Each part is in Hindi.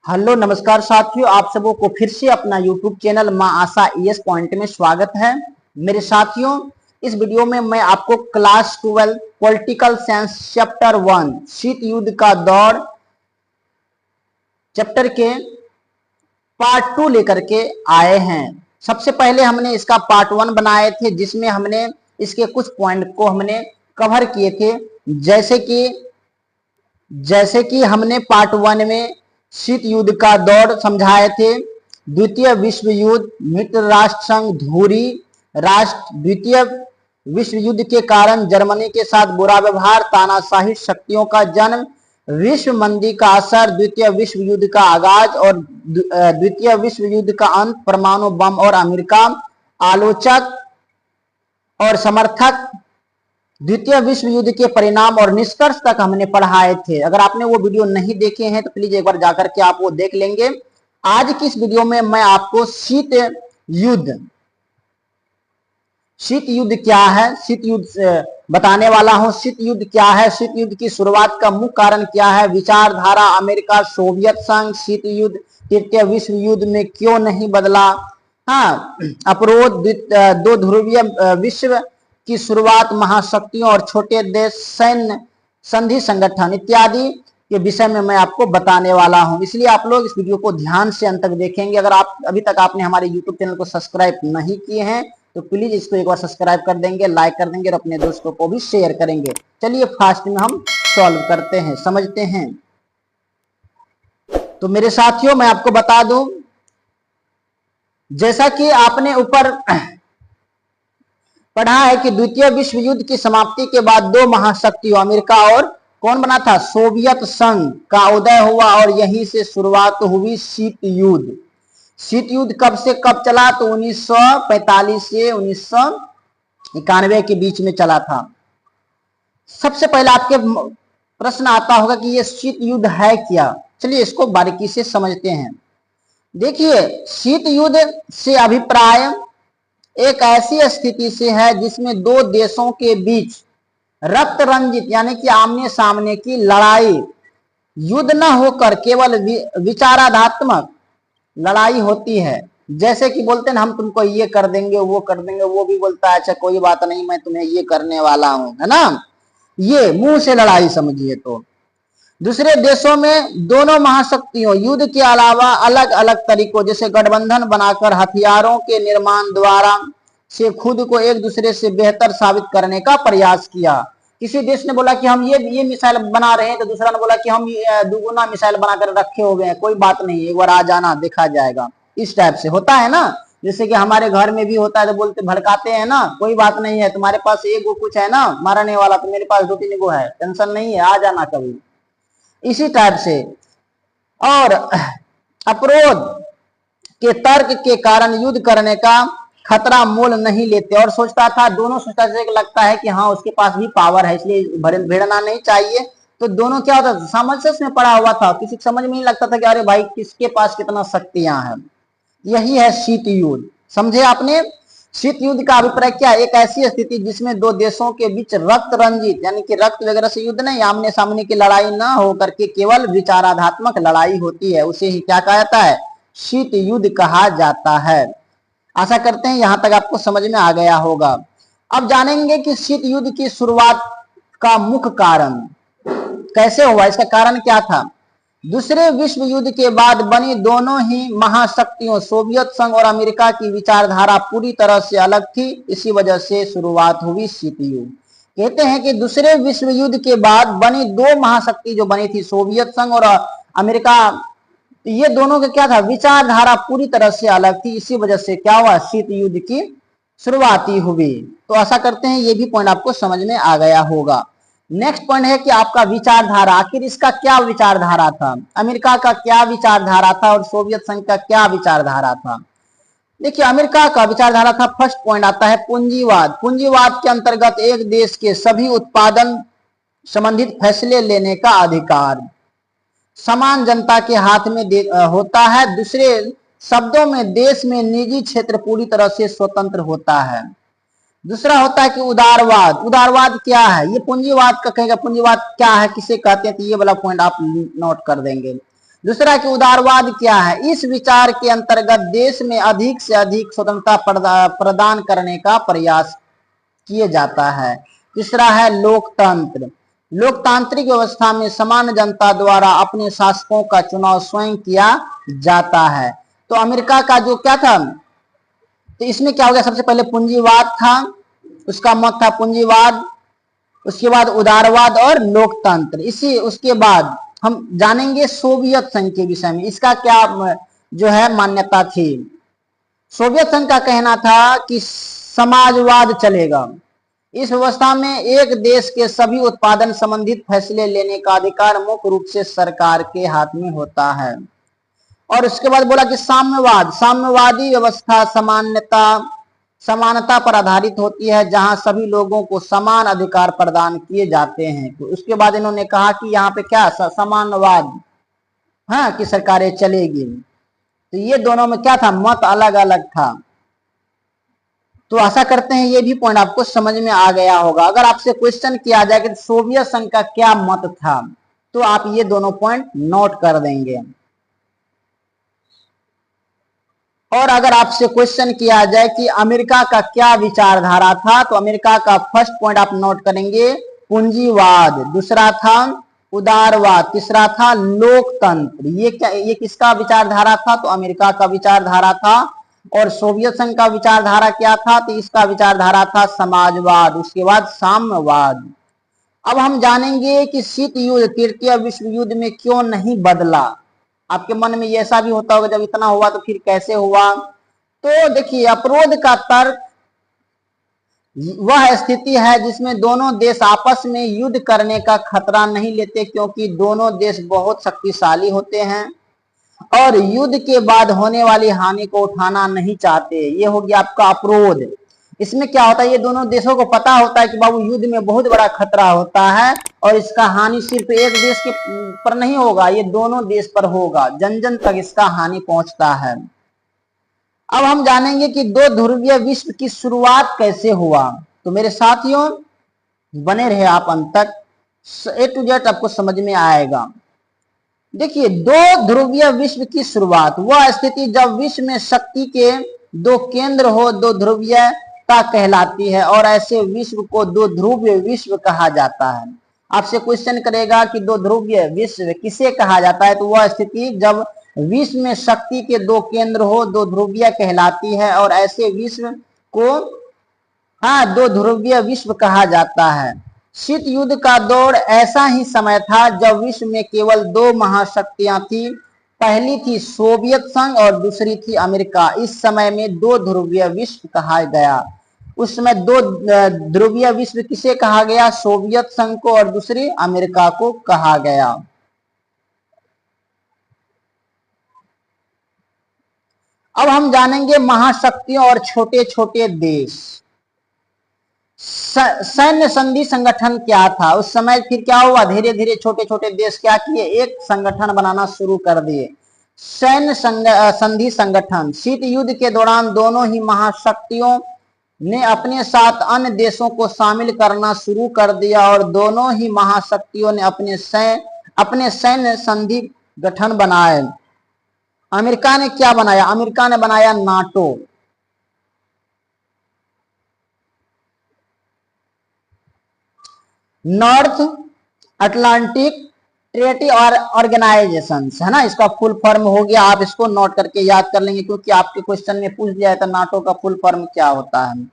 हेलो नमस्कार साथियों, आप सबों को फिर से अपना यूट्यूब चैनल माँ आशा ईएस पॉइंट में स्वागत है। मेरे साथियों, इस वीडियो में मैं आपको क्लास 12 पॉलिटिकल साइंस चैप्टर 1 शीत युद्ध का दौर चैप्टर के पार्ट 2 लेकर के आए हैं। सबसे पहले हमने इसका पार्ट 1 बनाए थे, जिसमें हमने इसके कुछ पॉइंट को हमने कवर किए थे। जैसे कि हमने पार्ट 1 में शीत युद्ध का दौर समझाए थे। द्वितीय विश्व युद्ध, मित्र राष्ट्र संघ, धुरी राष्ट्र, द्वितीय विश्व युद्ध के कारण जर्मनी के साथ बुरा व्यवहार, तानाशाही शक्तियों का जन्म, विश्व मंदी का असर, द्वितीय विश्व युद्ध का आगाज और द्वितीय विश्व युद्ध का अंत, परमाणु बम और अमेरिका, आलोचक और समर्थक, द्वितीय विश्व युद्ध के परिणाम और निष्कर्ष तक हमने पढ़ाए थे। अगर आपने वो वीडियो नहीं देखे हैं तो प्लीज एक बार जाकर के आप वो देख लेंगे। आज की इस वीडियो में मैं आपको शीत युद्ध क्या है, शीत युद्ध बताने वाला हूं। शीत युद्ध क्या है, शीत युद्ध की शुरुआत का मुख्य कारण क्या है, विचारधारा अमेरिका सोवियत संघ शीत युद्ध तृतीय विश्व युद्ध में क्यों नहीं बदला, हाँ, अपरोध, दो ध्रुवीय विश्व की शुरुआत, महाशक्तियों और छोटे देश, सैन्य संधि संगठन इत्यादि के विषय में मैं आपको बताने वाला हूं। इसलिए आप लोग इस वीडियो को ध्यान से अंत तक देखेंगे। अगर आप अभी तक आपने हमारे यूट्यूब चैनल को सब्सक्राइब नहीं किए हैं तो प्लीज इसको एक बार सब्सक्राइब कर देंगे, लाइक कर देंगे और अपने दोस्तों को भी शेयर करेंगे। चलिए फास्ट में हम सॉल्व करते हैं, समझते हैं। तो मेरे साथियों, मैं आपको बता दूं, जैसा कि आपने ऊपर पढ़ा है कि द्वितीय विश्व युद्ध की समाप्ति के बाद दो महाशक्तियों अमेरिका और कौन बना था, सोवियत संघ का उदय हुआ और यहीं से शुरुआत हुई शीत युद्ध। शीत युद्ध कब से कब चला, तो 1945 से 1991 के बीच में चला था। सबसे पहले आपके प्रश्न आता होगा कि ये शीत युद्ध है क्या। चलिए इसको बारीकी से समझते हैं। देखिए, शीत युद्ध से अभिप्राय एक ऐसी स्थिति से है जिसमें दो देशों के बीच रक्त रंजित यानी कि आमने सामने की लड़ाई, युद्ध न होकर केवल विचारात्मक लड़ाई होती है। जैसे कि बोलते हैं हम तुमको ये कर देंगे, वो कर देंगे, वो भी बोलता है अच्छा कोई बात नहीं, मैं तुम्हें ये करने वाला हूं, है ना। ये मुंह से लड़ाई समझिए। तो दूसरे देशों में दोनों महाशक्तियों युद्ध के अलावा अलग अलग तरीकों जैसे गठबंधन बनाकर हथियारों के निर्माण द्वारा से खुद को एक दूसरे से बेहतर साबित करने का प्रयास किया। किसी देश ने बोला कि हम ये मिसाइल बना रहे हैं, तो दूसरा ने बोला कि हम दुगुना मिसाइल बनाकर रखे हो गए हैं, कोई बात नहीं, एक बार आ जाना, देखा जाएगा। इस टाइप से होता है ना। जैसे कि हमारे घर में भी होता है, तो बोलते भड़काते हैं ना, कोई बात नहीं है, तुम्हारे पास एक गो कुछ है ना मारने वाला, तो मेरे पास 2-3 गो है, टेंशन नहीं है, आ जाना कभी। इसी टाइप से। और अपरोध के तर्क के कारण युद्ध करने का खतरा मोल नहीं लेते और सोचता था, दोनों सोचता था, लगता है कि हाँ उसके पास भी पावर है इसलिए भिड़ना नहीं चाहिए। तो दोनों क्या होता था, सामंजस्य में पड़ा हुआ था, किसी समझ में नहीं लगता था कि अरे भाई किसके पास कितना शक्तियां हैं। यही है शीत युद्ध, समझे आपने। शीत युद्ध का अभिप्राय क्या, एक ऐसी स्थिति जिसमें दो देशों के बीच रक्त रंजित यानी कि रक्त वगैरह से युद्ध नहीं, आमने सामने की लड़ाई ना होकर के केवल विचारात्मक लड़ाई होती है, उसे ही क्या कहा जाता है, शीत युद्ध कहा जाता है। आशा करते हैं यहां तक आपको समझ में आ गया होगा। अब जानेंगे कि शीत युद्ध की शुरुआत का मुख्य कारण कैसे हुआ, इसका कारण क्या था। दूसरे विश्व युद्ध के बाद बनी दोनों ही महाशक्तियों सोवियत संघ और अमेरिका की विचारधारा पूरी तरह से अलग थी, इसी वजह से शुरुआत हुई शीत युद्ध। कहते हैं कि दूसरे विश्व युद्ध के बाद बनी दो महाशक्ति जो बनी थी सोवियत संघ और अमेरिका, ये दोनों का क्या था, विचारधारा पूरी तरह से अलग थी, इसी वजह से क्या हुआ, शीत युद्ध की शुरुआती हुई। तो आशा करते हैं ये भी पॉइंट आपको समझ में आ गया होगा। नेक्स्ट पॉइंट है कि आपका विचारधारा, आखिर इसका क्या विचारधारा था, अमेरिका का क्या विचारधारा था और सोवियत संघ का क्या विचारधारा था। देखिए, अमेरिका का विचारधारा था, फर्स्ट पॉइंट आता है पूंजीवाद। पूंजीवाद के अंतर्गत एक देश के सभी उत्पादन संबंधित फैसले लेने का अधिकार समान जनता के हाथ में होता है। दूसरे शब्दों में देश में निजी क्षेत्र पूरी तरह से स्वतंत्र होता है। दूसरा होता है कि उदारवाद। उदारवाद क्या है, ये पूंजीवाद का कहेगा, पूंजीवाद क्या है, किसे कहते हैं, तो ये वाला पॉइंट आप नोट कर देंगे। दूसरा कि उदारवाद क्या है, इस विचार के अंतर्गत देश में अधिक से अधिक स्वतंत्रता प्रदान करने का प्रयास किए जाता है। तीसरा है लोकतंत्र, लोकतांत्रिक व्यवस्था में समान जनता द्वारा अपने शासकों का चुनाव स्वयं किया जाता है। तो अमेरिका का जो क्या था, तो इसमें क्या हो गया, सबसे पहले पूंजीवाद था, उसका मत था पूंजीवाद, उसके बाद उदारवाद और लोकतंत्र। इसी उसके बाद हम जानेंगे सोवियत संघ के विषय में, इसका क्या जो है मान्यता थी। सोवियत संघ का कहना था कि समाजवाद चलेगा, इस व्यवस्था में एक देश के सभी उत्पादन संबंधित फैसले लेने का अधिकार मुख्य रूप से सरकार के हाथ में होता है। और उसके बाद बोला कि साम्यवाद, साम्यवादी व्यवस्था समानता पर आधारित होती है, जहां सभी लोगों को समान अधिकार प्रदान किए जाते हैं। तो उसके बाद इन्होंने कहा कि यहाँ पे क्या समानवाद, हाँ, की सरकारें चलेगी। तो ये दोनों में क्या था, मत अलग अलग था। तो आशा करते हैं ये भी पॉइंट आपको समझ में आ गया होगा। अगर आपसे क्वेश्चन किया जाए कि सोवियत संघ का क्या मत था, तो आप ये दोनों पॉइंट नोट कर देंगे। और अगर आपसे क्वेश्चन किया जाए कि अमेरिका का क्या विचारधारा था, तो अमेरिका का फर्स्ट पॉइंट आप नोट करेंगे पूंजीवाद, दूसरा था उदारवाद, तीसरा था लोकतंत्र। ये किसका विचारधारा था, तो अमेरिका का विचारधारा था। और सोवियत संघ का विचारधारा क्या था, तो इसका विचारधारा था समाजवाद, उसके बाद साम्यवाद। अब हम जानेंगे कि शीत युद्ध तृतीय विश्व युद्ध में क्यों नहीं बदला। आपके मन में ऐसा भी होता होगा, जब इतना हुआ तो फिर कैसे हुआ। तो देखिए, अपरोध का तर्क वह स्थिति है जिसमें दोनों देश आपस में युद्ध करने का खतरा नहीं लेते, क्योंकि दोनों देश बहुत शक्तिशाली होते हैं और युद्ध के बाद होने वाली हानि को उठाना नहीं चाहते। ये हो गया आपका अपरोध। इसमें क्या होता है, ये दोनों देशों को पता होता है कि बाबू युद्ध में बहुत बड़ा खतरा होता है और इसका हानि सिर्फ एक देश के पर नहीं होगा, ये दोनों देश पर होगा, जन जन तक इसका हानि पहुंचता है। अब हम जानेंगे कि दो ध्रुवीय विश्व की शुरुआत कैसे हुआ। तो मेरे साथियों बने रहे आप अंत तक, ए टू जेड आपको समझ में आएगा। देखिए, दो ध्रुवीय विश्व की शुरुआत वह स्थिति जब विश्व में शक्ति के दो केंद्र हो, दो ध्रुवीयता कहलाती है, और ऐसे विश्व को दो ध्रुवीय विश्व कहा जाता है। आपसे क्वेश्चन करेगा कि दो ध्रुवीय विश्व किसे कहा जाता है, तो वह स्थिति जब विश्व में शक्ति के दो केंद्र हो, दो ध्रुवीय कहलाती है, और ऐसे विश्व को दो ध्रुवीय विश्व कहा जाता है। शीत युद्ध का दौर ऐसा ही समय था जब विश्व में केवल दो महाशक्तियां थी, पहली थी सोवियत संघ और दूसरी थी अमेरिका। इस समय में दो ध्रुवीय विश्व कहा गया। उस समय दो ध्रुवीय विश्व किसे कहा गया, सोवियत संघ को और दूसरी अमेरिका को कहा गया। अब हम जानेंगे महाशक्तियों और छोटे छोटे देश। सैन्य संधि संगठन क्या था उस समय, फिर क्या हुआ, धीरे धीरे छोटे छोटे देश क्या किए, एक संगठन बनाना शुरू कर दिए, सैन्य संधि संगठन। शीत युद्ध के दौरान दोनों ही महाशक्तियों ने अपने साथ अन्य देशों को शामिल करना शुरू कर दिया और दोनों ही महाशक्तियों ने अपने सैन्य संधि गठन बनाए। अमेरिका ने क्या बनाया, अमेरिका ने बनाया नाटो। नॉर्थ अटलांटिक ट्रेटी और ऑर्गेनाइजेशन है ना, इसका फुल फॉर्म हो गया। आप इसको नोट करके याद कर लेंगे, क्योंकि आपके क्वेश्चन में पूछ दिया है तो नाटो का फुल फॉर्म क्या होता है।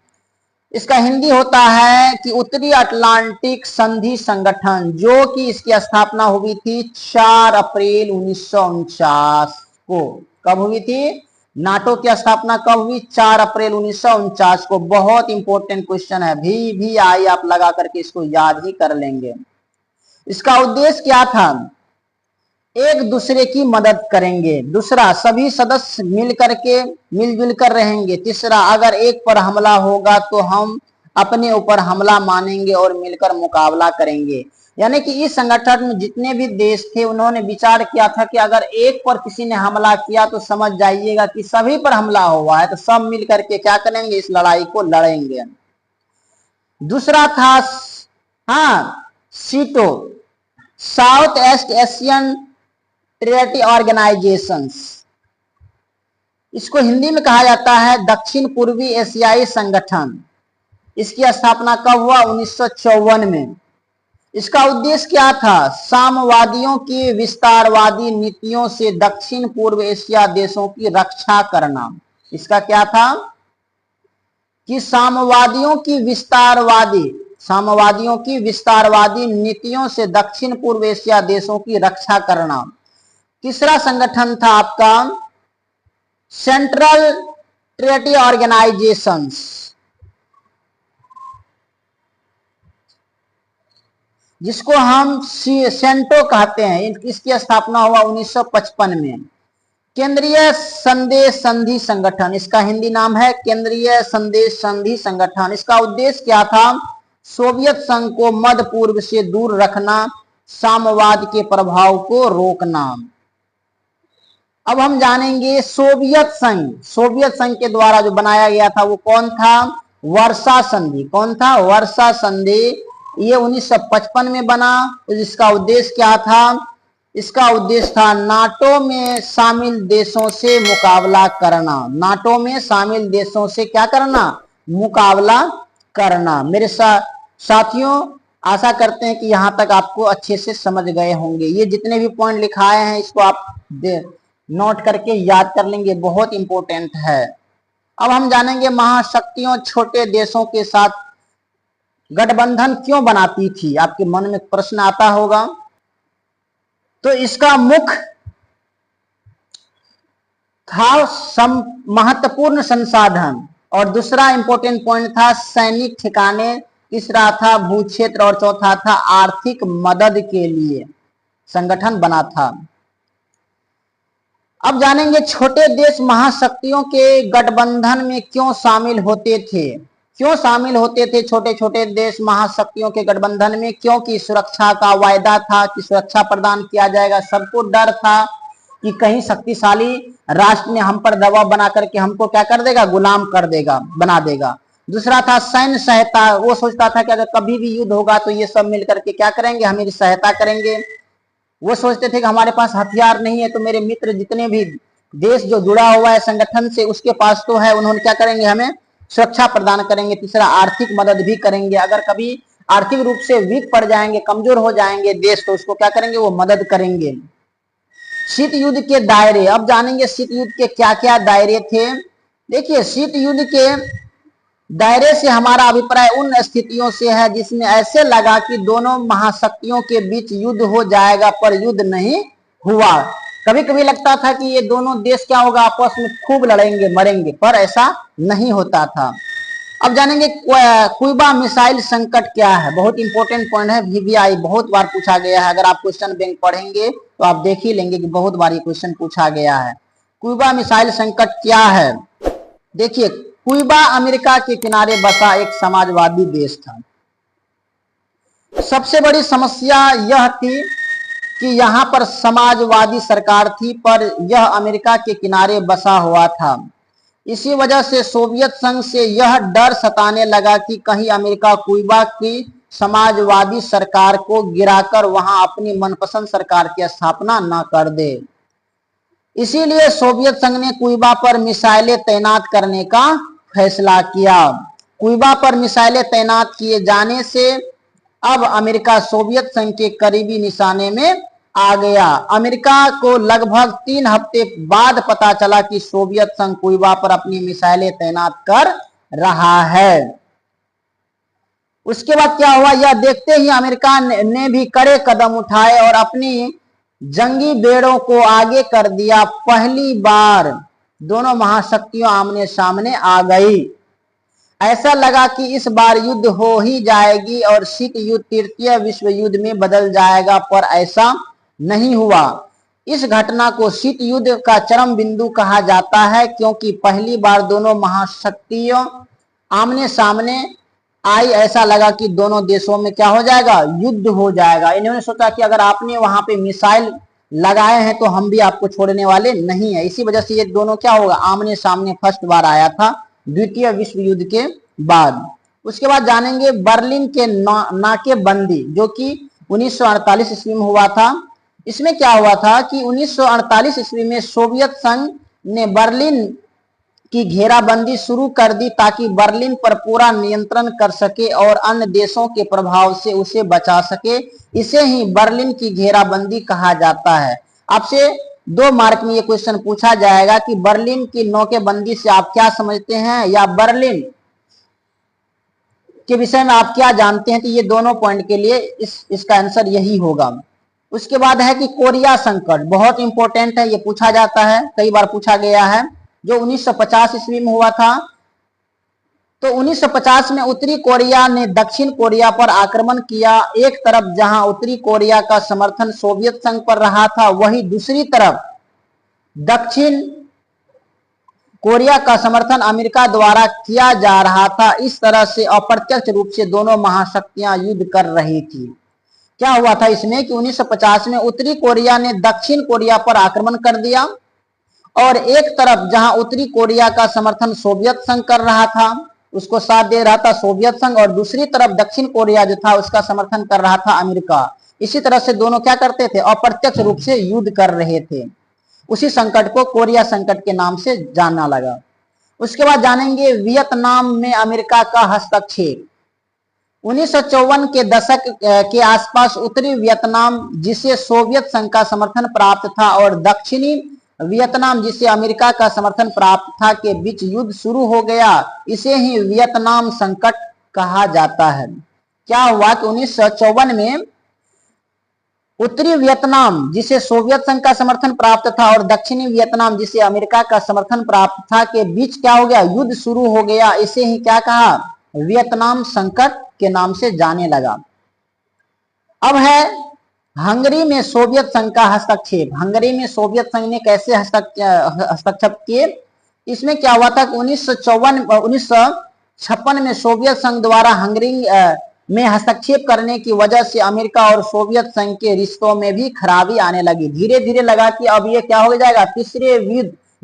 इसका हिंदी होता है कि उत्तरी अटलांटिक संधि संगठन, जो कि इसकी स्थापना हुई थी 4 अप्रैल 1949 को। कब हुई थी, नाटो की स्थापना कब हुई, 4 अप्रैल 1949 को। बहुत इंपॉर्टेंट क्वेश्चन है, भी आई आप लगा करके इसको याद ही कर लेंगे। इसका उद्देश्य क्या था, एक दूसरे की मदद करेंगे। दूसरा, सभी सदस्य मिलजुल कर रहेंगे। तीसरा, अगर एक पर हमला होगा तो हम अपने ऊपर हमला मानेंगे और मिलकर मुकाबला करेंगे। यानी कि इस संगठन में जितने भी देश थे उन्होंने विचार किया था कि अगर एक पर किसी ने हमला किया तो समझ जाइएगा कि सभी पर हमला हुआ है, तो सब मिल करके क्या करेंगे, इस लड़ाई को लड़ेंगे। दूसरा था सीटो, south east Asian treaty organisations. इसको हिंदी में कहा जाता है दक्षिण पूर्वी एशियाई संगठन। इसकी स्थापना कब हुआ? 1954 में। इसका उद्देश्य क्या था? साम्यवादियों की विस्तारवादी नीतियों से दक्षिण पूर्व एशिया देशों की रक्षा करना। इसका क्या था कि साम्यवादियों की विस्तारवादी नीतियों से दक्षिण पूर्व एशिया देशों की रक्षा करना। तीसरा संगठन था आपका सेंट्रल ट्रेटी ऑर्गेनाइजेशंस, जिसको हम सेंटो कहते हैं। इसकी स्थापना हुआ 1955 में। केंद्रीय संदेश संधि संगठन, इसका हिंदी नाम है केंद्रीय संदेश संधि संगठन। इसका उद्देश्य क्या था? सोवियत संघ को मध्य पूर्व से दूर रखना, साम्यवाद के प्रभाव को रोकना। अब हम जानेंगे सोवियत संघ के द्वारा जो बनाया गया था वो कौन था? वर्सा संधि। कौन था? वर्सा संधि। ये 1955 में बना। इसका उद्देश्य क्या था? इसका उद्देश्य था नाटो में शामिल देशों से मुकाबला करना। नाटो में शामिल देशों से क्या करना? मुकाबला करना। मेरे साथियों, आशा करते हैं कि यहां तक आपको अच्छे से समझ गए होंगे। ये जितने भी पॉइंट लिखाए हैं इसको आप नोट करके याद कर लेंगे, बहुत इंपॉर्टेंट है। अब हम जानेंगे महाशक्तियों छोटे देशों के साथ गठबंधन क्यों बनाती थी। आपके मन में प्रश्न आता होगा। तो इसका मुख्य था महत्वपूर्ण संसाधन, और दूसरा इंपॉर्टेंट पॉइंट था सैनिक ठिकाने, तीसरा था भूक्षेत्र, और चौथा था आर्थिक मदद के लिए संगठन बना था। अब जानेंगे छोटे देश महाशक्तियों के गठबंधन में क्यों शामिल होते थे। क्यों शामिल होते थे छोटे छोटे देश महाशक्तियों के गठबंधन में? क्योंकि सुरक्षा का वायदा था कि सुरक्षा प्रदान किया जाएगा। सबको डर था कि कहीं शक्तिशाली राष्ट्र ने हम पर दबाव बना करके हमको क्या कर देगा? गुलाम कर देगा, बना देगा। दूसरा था सैन्य सहायता। वो सोचता था कि अगर कभी भी युद्ध होगा तो ये सब मिलकर के क्या करेंगे? हमारी सहायता करेंगे। वो सोचते थे कि हमारे पास हथियार नहीं है तो मेरे मित्र जितने भी देश जो जुड़ा हुआ है संगठन से उसके पास तो है, उन्होंने क्या करेंगे? हमें सुरक्षा प्रदान करेंगे। तीसरा आर्थिक मदद भी करेंगे। अगर कभी आर्थिक रूप से वीक पड़ जाएंगे, कमजोर हो जाएंगे देश, तो उसको क्या करेंगे? वो मदद करेंगे। शीत युद्ध के दायरे। अब जानेंगे शीत युद्ध के क्या क्या दायरे थे। देखिए, शीत युद्ध के दायरे से हमारा अभिप्राय उन स्थितियों से है जिसमें ऐसे लगा कि दोनों महाशक्तियों के बीच युद्ध हो जाएगा, पर युद्ध नहीं हुआ। कभी कभी लगता था कि ये दोनों देश क्या होगा? आपस में खूब लड़ेंगे, मरेंगे, पर ऐसा नहीं होता था। अब जानेंगे क्यूबा मिसाइल संकट क्या है। बहुत इंपॉर्टेंट पॉइंट है। VBI बहुत बार पूछा गया है। अगर आप क्वेश्चन बैंक पढ़ेंगे तो आप देख ही लेंगे कि बहुत बार ये क्वेश्चन पूछा गया है। क्यूबा मिसाइल संकट क्या है? देखिए, क्यूबा अमेरिका के किनारे बसा एक समाजवादी देश था। सबसे बड़ी समस्या यह थी कि यहाँ पर समाजवादी सरकार थी, पर यह अमेरिका के किनारे बसा हुआ था। इसी वजह से सोवियत संघ से यह डर सताने लगा कि कहीं अमेरिका क्यूबा की समाजवादी सरकार को गिराकर वहां अपनी मनपसंद सरकार की स्थापना न कर दे। इसीलिए सोवियत संघ ने क्यूबा पर मिसाइलें तैनात करने का फैसला किया। क्यूबा पर मिसाइलें तैनात किए जाने से अब अमेरिका सोवियत संघ के करीबी निशाने में आ गया। अमेरिका को लगभग 3 हफ्ते बाद पता चला कि सोवियत संघ क्यूबा पर अपनी मिसाइलें तैनात कर रहा है। उसके बाद क्या हुआ? यह देखते ही अमेरिका ने भी कड़े कदम उठाए और अपनी जंगी बेड़ों को आगे कर दिया। पहली बार दोनों महाशक्तियों आमने सामने आ गई। ऐसा लगा कि इस बार युद्ध हो ही जाएगी और शीत युद्ध तृतीय विश्व युद्ध में बदल जाएगा, पर ऐसा नहीं हुआ। इस घटना को शीत युद्ध का चरम बिंदु कहा जाता है, क्योंकि पहली बार दोनों महाशक्तियों आमने सामने आई। ऐसा लगा कि दोनों देशों में क्या हो जाएगा? युद्ध हो जाएगा। इन्होंने सोचा कि अगर आपने वहां पे मिसाइल लगाए हैं तो हम भी आपको छोड़ने वाले नहीं है। इसी वजह से ये दोनों क्या होगा? आमने सामने फर्स्ट बार आया था द्वितीय विश्व युद्ध के बाद। उसके बाद जानेंगे बर्लिन के नाकेबंदी, जो कि 1948 ईस्वी में हुआ था। इसमें क्या हुआ था कि 1948 ईस्वी में सोवियत संघ ने बर्लिन की घेराबंदी शुरू कर दी ताकि बर्लिन पर पूरा नियंत्रण कर सके और अन्य देशों के प्रभाव से उसे बचा सके। इसे ही बर्लिन की घेराबंदी कहा जाता है। आपसे 2 मार्क में ये क्वेश्चन पूछा जाएगा कि बर्लिन की नौकेबंदी से आप क्या समझते हैं या बर्लिन के विषय में आप क्या जानते हैं। तो ये दोनों पॉइंट के लिए इसका आंसर यही होगा। उसके बाद है कि कोरिया संकट, बहुत इंपॉर्टेंट है, ये पूछा जाता है, कई बार पूछा गया है, जो 1950 ईस्वी में हुआ था। तो 1950 में उत्तरी कोरिया ने दक्षिण कोरिया पर आक्रमण किया। एक तरफ जहां उत्तरी कोरिया का समर्थन सोवियत संघ पर रहा था, वहीं दूसरी तरफ दक्षिण कोरिया का समर्थन अमेरिका द्वारा किया जा रहा था। इस तरह से अप्रत्यक्ष रूप से दोनों महाशक्तियां युद्ध कर रही थी। क्या हुआ था इसमें कि 1950 में उत्तरी कोरिया ने दक्षिण कोरिया पर आक्रमण कर दिया और एक तरफ जहां उत्तरी कोरिया का समर्थन सोवियत संघ कर रहा था, उसको साथ दे रहा था सोवियत संघ, और दूसरी तरफ दक्षिण कोरिया जो था उसका समर्थन कर रहा था अमेरिका। इसी तरह से दोनों क्या करते थे, अप्रत्यक्ष रूप से युद्ध कर रहे थे। उसी संकट को कोरिया संकट के नाम से जानना लगा। उसके बाद जानेंगे वियतनाम में अमेरिका का हस्तक्षेप। 1954 के दशक के आसपास उत्तरी वियतनाम जिसे सोवियत संघ का समर्थन प्राप्त था और दक्षिणी वियतनाम जिसे अमेरिका का समर्थन प्राप्त था के बीच युद्ध शुरू हो गया। इसे ही वियतनाम संकट कहा जाता है। क्या हुआ कि 1954 में उत्तरी वियतनाम जिसे सोवियत संघ का समर्थन प्राप्त था और दक्षिणी वियतनाम जिसे अमेरिका का समर्थन प्राप्त था के बीच क्या हो गया, युद्ध शुरू हो गया। इसे ही क्या कहा, वियतनाम संकट के नाम से जाने लगा। अब है हंगरी में सोवियत संघ का हस्तक्षेप। हंगरी में सोवियत संघ ने कैसे हस्तक्षेप किए। इसमें क्या हुआ था कि 1956 में सोवियत संघ द्वारा हंगरी में हस्तक्षेप करने की वजह से अमेरिका और सोवियत संघ के रिश्तों में भी खराबी आने लगी। धीरे धीरे लगा कि अब ये क्या हो जाएगा, तीसरे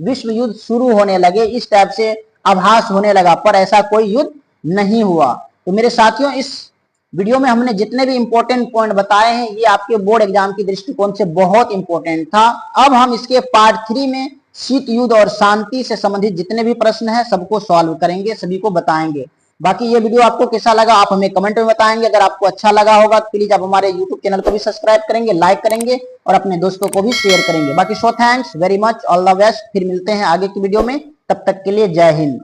विश्व युद्ध शुरू होने लगे, इस टाइप से आभास होने लगा, पर ऐसा कोई युद्ध नहीं हुआ। तो मेरे साथियों, इस वीडियो में हमने जितने भी इंपॉर्टेंट पॉइंट बताए हैं ये आपके बोर्ड एग्जाम की दृष्टिकोण से बहुत इंपॉर्टेंट था। अब हम इसके पार्ट 3 में शीत युद्ध और शांति से संबंधित जितने भी प्रश्न हैं सबको सॉल्व करेंगे, सभी को बताएंगे। बाकी ये वीडियो आपको कैसा लगा आप हमें कमेंट में बताएंगे। अगर आपको अच्छा लगा होगा तो प्लीज आप हमारे यूट्यूब चैनल को भी सब्सक्राइब करेंगे, लाइक करेंगे और अपने दोस्तों को भी शेयर करेंगे। बाकी so thanks very much, all the best. फिर मिलते हैं आगे की वीडियो में, तब तक के लिए जय हिंद।